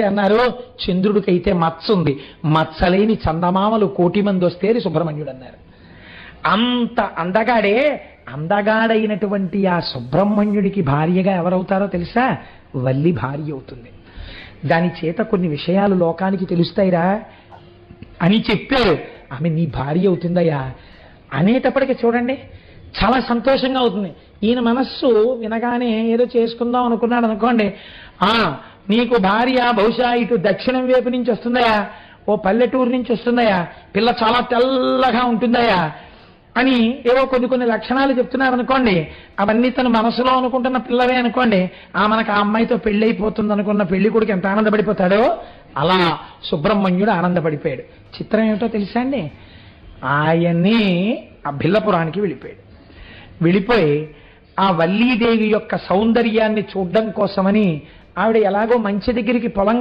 అన్నారు, చంద్రుడికైతే మచ్చ ఉంది, మచ్చలేని చందమామలు 1,000,000 మంది వస్తే సుబ్రహ్మణ్యుడు అన్నారు. అంత అందగాడే. అందగాడైనటువంటి ఆ సుబ్రహ్మణ్యుడికి భార్యగా ఎవరవుతారో తెలుసా? వల్లి భార్య అవుతుంది. దాని చేత కొన్ని విషయాలు లోకానికి తెలుస్తాయిరా అని చెప్పారు. ఆమె నీ భార్య అవుతుందయ్యా అనేటప్పటికీ చూడండి చాలా సంతోషంగా అవుతుంది. ఈయన మనస్సు వినగానే ఏదో చేసుకుందాం అనుకున్నాడు అనుకోండి, నీకు భార్య బహుశా ఇటు దక్షిణం వైపు నుంచి వస్తుందయా, ఓ పల్లెటూరు నుంచి వస్తుందయా, పిల్ల చాలా తెల్లగా ఉంటుందయా అని ఏవో కొన్ని లక్షణాలు చెప్తున్నారు అనుకోండి. అవన్నీ తన మనసులో అనుకుంటున్న పిల్లవే అనుకోండి. మనకు ఆ అమ్మాయితో పెళ్లి అయిపోతుంది అనుకున్న పెళ్లి కొడుకు ఎంత ఆనందపడిపోతాడో అలా సుబ్రహ్మణ్యుడు ఆనందపడిపోయాడు. చిత్రం ఏమిటో తెలుసా అండి, ఆయన్ని ఆ భిల్లపురానికి వెళ్ళిపోయి ఆ వల్లీదేవి యొక్క సౌందర్యాన్ని చూడడం కోసమని ఆవిడ ఎలాగో మంచి దగ్గరికి పొలం